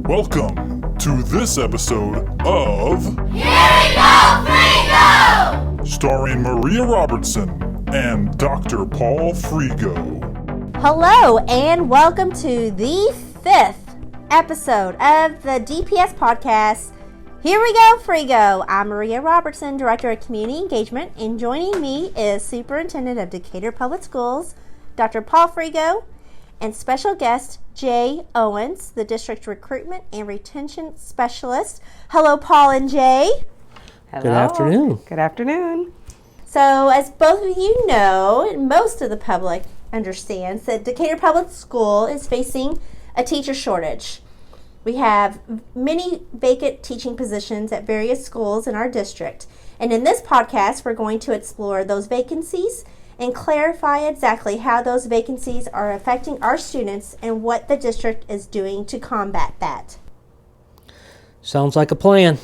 Welcome to this episode of We Go Fregeau! Starring Maria Robertson and Dr. Paul Fregeau. Hello, and welcome to the 5th episode of the DPS podcast, Here We Go Fregeau. I'm Maria Robertson, Director of Community Engagement, and joining me is Superintendent of Decatur Public Schools, Dr. Paul Fregeau, and special guest Jay Owens, the District Recruitment and Retention Specialist. Hello, Paul and Jay. Hello. Good afternoon. Good afternoon. So, as both of you know, and most of the public understands, that Decatur Public School is facing a teacher shortage. We have many vacant teaching positions at various schools in our district. And in this podcast, we're going to explore those vacancies and clarify exactly how those vacancies are affecting our students and what the district is doing to combat that. Sounds like a plan.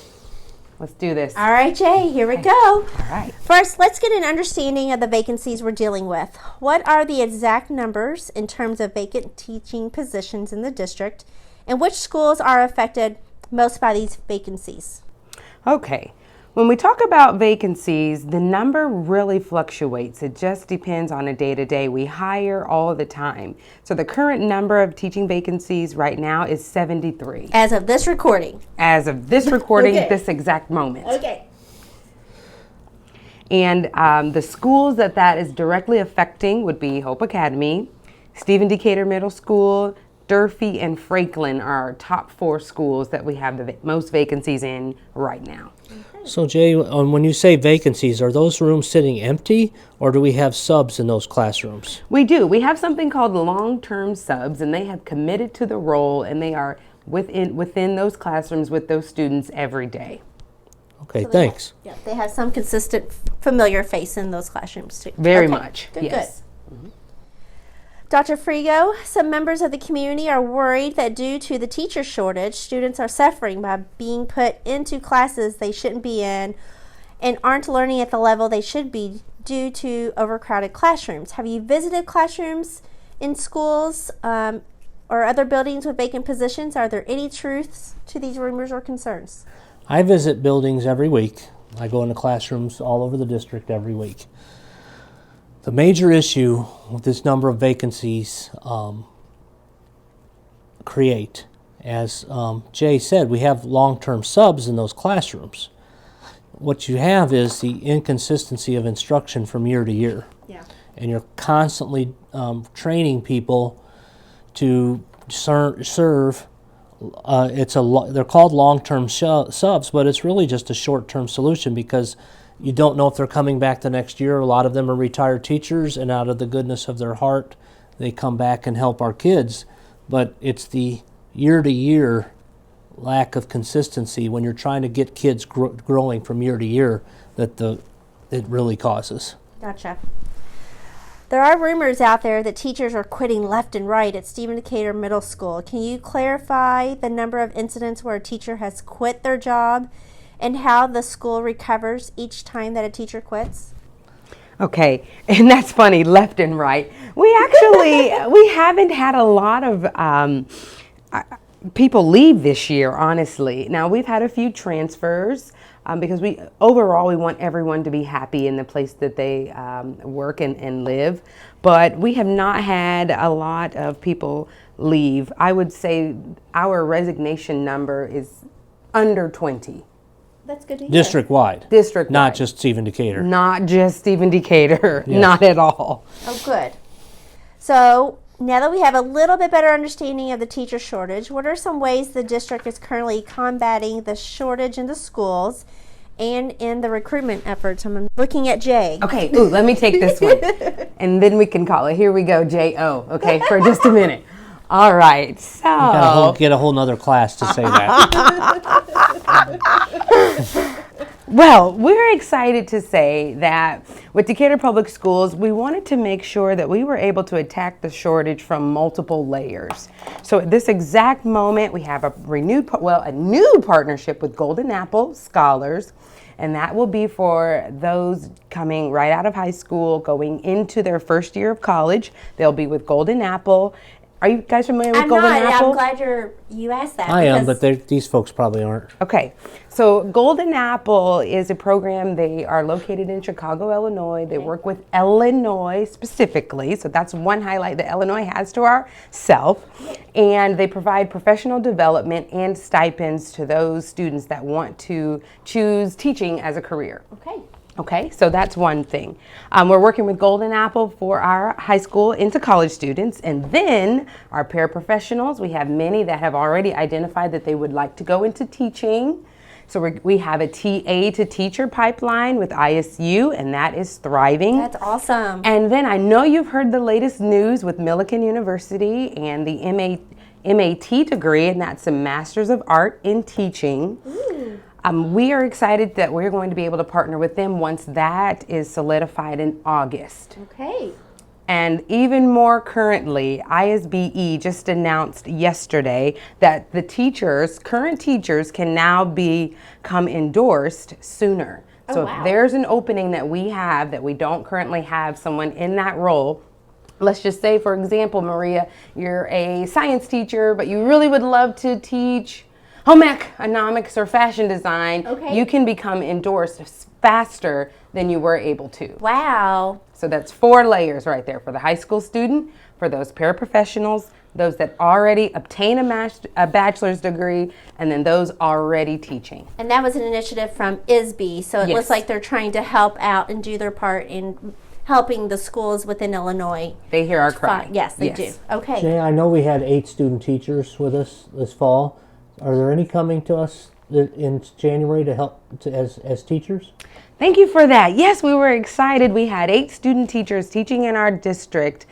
Let's do this. All right, Jay, here we go. All right. First, let's get an understanding of the vacancies we're dealing with. What are the exact numbers in terms of vacant teaching positions in the district, and which schools are affected most by these vacancies? Okay. When we talk about vacancies, the number really fluctuates. It just depends on a day-to-day. We hire all the time. So the current number of teaching vacancies right now is 73. As of this recording. As of this recording, Okay. this exact moment. Okay. And the schools that is directly affecting would be Hope Academy, Stephen Decatur Middle School, Durfee, and Franklin are our top 4 schools that we have the most vacancies in right now. So Jay, when you say vacancies, are those rooms sitting empty, or do we have subs in those classrooms? We do. We have something called long-term subs, and they have committed to the role, and they are within those classrooms with those students every day. Okay, thanks. They have some consistent, familiar face in those classrooms too. Very Okay, much, Good, yes. good. Dr. Fregeau, some members of the community are worried that due to the teacher shortage, students are suffering by being put into classes they shouldn't be in and aren't learning at the level they should be due to overcrowded classrooms. Have you visited classrooms in schools or other buildings with vacant positions? Are there any truths to these rumors or concerns? I visit buildings every week. I go into classrooms all over the district every week. The major issue with this number of vacancies create, as Jay said, we have long-term subs in those classrooms. What you have is the inconsistency of instruction from year to year. Yeah. And you're constantly training people to serve. They're called long-term subs, but it's really just a short-term solution because you don't know if they're coming back the next year. A lot of them are retired teachers, and out of the goodness of their heart, they come back and help our kids. But it's the year-to-year lack of consistency when you're trying to get kids growing from year to year that it really causes. Gotcha. There are rumors out there that teachers are quitting left and right at Stephen Decatur Middle School. Can you clarify the number of incidents where a teacher has quit their job and how the school recovers each time that a teacher quits? Okay, and that's funny, left and right. We haven't had a lot of people leave this year, honestly. Now, we've had a few transfers because overall we want everyone to be happy in the place that they work and live. But we have not had a lot of people leave. I would say our resignation number is under 20. That's good to hear. District-wide. District-wide. Not just Stephen Decatur. Not just Stephen Decatur, Yes. not at all. Oh, good. So now that we have a little bit better understanding of the teacher shortage, what are some ways the district is currently combating the shortage in the schools and in the recruitment efforts? I'm looking at Jay. Okay, let me take this one. And then we can call it Here We Go, J-O, okay, for just a minute. All right, so. You gotta get a whole nother class to say that. Well, we're excited to say that with Decatur Public Schools, we wanted to make sure that we were able to attack the shortage from multiple layers. So at this exact moment, we have a new partnership with Golden Apple Scholars, and that will be for those coming right out of high school, going into their first year of college. They'll be with Golden Apple, Are you guys familiar with I'm Golden not. Apple? I'm glad you asked that. I am, because- but these folks probably aren't. Okay, so Golden Apple is a program. They are located in Chicago, Illinois. They work with Illinois specifically, so that's one highlight that Illinois has to ourself. And they provide professional development and stipends to those students that want to choose teaching as a career. Okay. Okay, so that's one thing. We're working with Golden Apple for our high school into college students, and then our paraprofessionals. We have many that have already identified that they would like to go into teaching. So we have a TA to teacher pipeline with ISU, and that is thriving. That's awesome. And then I know you've heard the latest news with Millikan University and the MAT degree, and that's a Master's of Art in Teaching. We are excited that we're going to be able to partner with them once that is solidified in August. Okay. And even more currently, ISBE just announced yesterday that the teachers, current teachers, can now become endorsed sooner. Oh, So wow. if there's an opening that we have that we don't currently have someone in that role, let's just say, for example, Maria, you're a science teacher, but you really would love to teach home economics or fashion design, Okay. you can become endorsed faster than you were able to. Wow. So that's 4 layers right there for the high school student, for those paraprofessionals, those that already obtain a bachelor's degree, and then those already teaching. And that was an initiative from ISB, so it Yes. looks like they're trying to help out and do their part in helping the schools within Illinois. They hear our cry. Yes, they do. Okay. Jay, I know we had 8 student teachers with us this fall. Are there any coming to us in January to help as teachers? Thank you for that. Yes, we were excited. We had 8 student teachers teaching in our district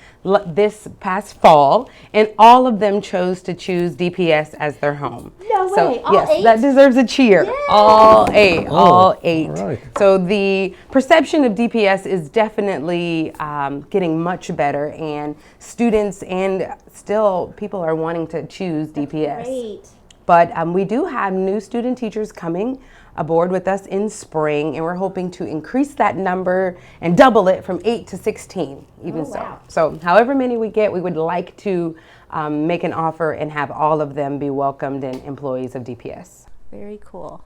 this past fall, and all of them chose to choose DPS as their home. No So, way. All yes, 8? that deserves a cheer. Yay! All 8. All 8. all right. So the perception of DPS is definitely getting much better, and students and still people are wanting to choose DPS. Great. But we do have new student teachers coming aboard with us in spring, and we're hoping to increase that number and double it from 8 to 16, even so. wow. So however many we get, we would like to make an offer and have all of them be welcomed and employees of DPS. Very cool.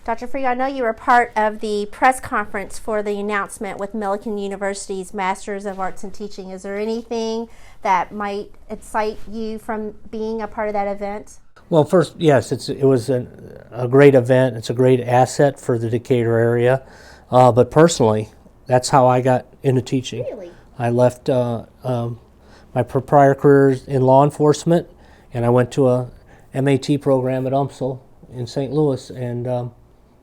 Dr. Fregeau, I know you were part of the press conference for the announcement with Millikan University's Masters of Arts in Teaching. Is there anything that might excite you from being a part of that event? Well, first, yes, it was a great event. It's a great asset for the Decatur area. But personally, that's how I got into teaching. Really? I left my prior career in law enforcement, and I went to a MAT program at UMSL in St. Louis, and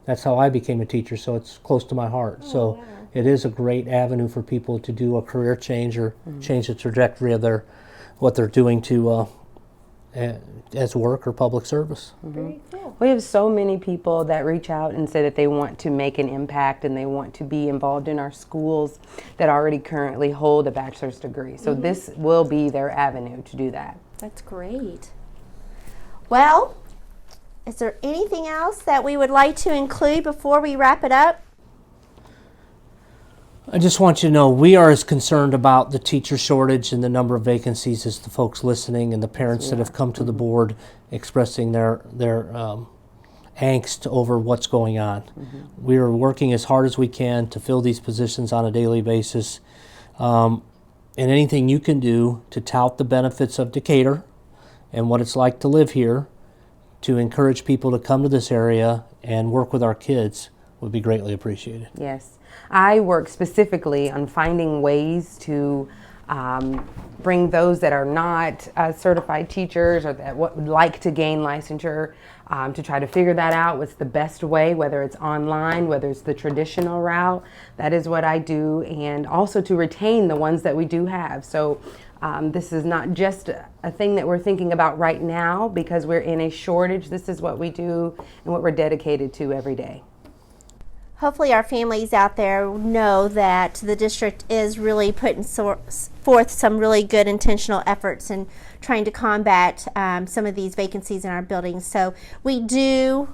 that's how I became a teacher, so it's close to my heart. So it is a great avenue for people to do a career change or change the trajectory of what they're doing to as work or public service. Very cool. We have so many people that reach out and say that they want to make an impact and they want to be involved in our schools that already currently hold a bachelor's degree. So this will be their avenue to do that. That's great. Well, is there anything else that we would like to include before we wrap it up? I just want you to know we are as concerned about the teacher shortage and the number of vacancies as the folks listening and the parents that have come to the board expressing their angst over what's going on. We are working as hard as we can to fill these positions on a daily basis. And anything you can do to tout the benefits of Decatur and what it's like to live here, to encourage people to come to this area and work with our kids would be greatly appreciated. Yes. I work specifically on finding ways to bring those that are not certified teachers or that would like to gain licensure to try to figure that out. What's the best way, whether it's online, whether it's the traditional route. That is what I do, and also to retain the ones that we do have. So this is not just a thing that we're thinking about right now because we're in a shortage. This is what we do and what we're dedicated to every day. Hopefully our families out there know that the district is really putting forth some really good intentional efforts in trying to combat some of these vacancies in our buildings. So we do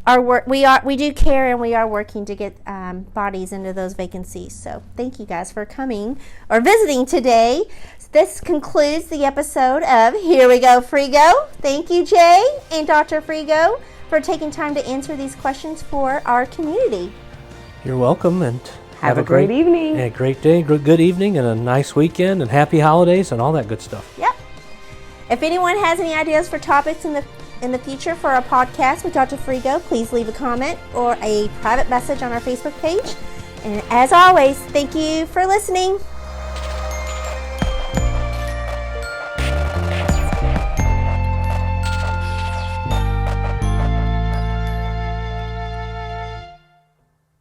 our work, we do care, and we are working to get bodies into those vacancies. So thank you guys for coming or visiting today. This concludes the episode of Here We Go Fregeau. Thank you, Jay and Dr. Fregeau, for taking time to answer these questions for our community. You're welcome, and Have a great evening. And a great day, good evening, and a nice weekend, and happy holidays, and all that good stuff. Yep. If anyone has any ideas for topics in the future for our podcast with Dr. Fregeau, please leave a comment or a private message on our Facebook page. And as always, thank you for listening.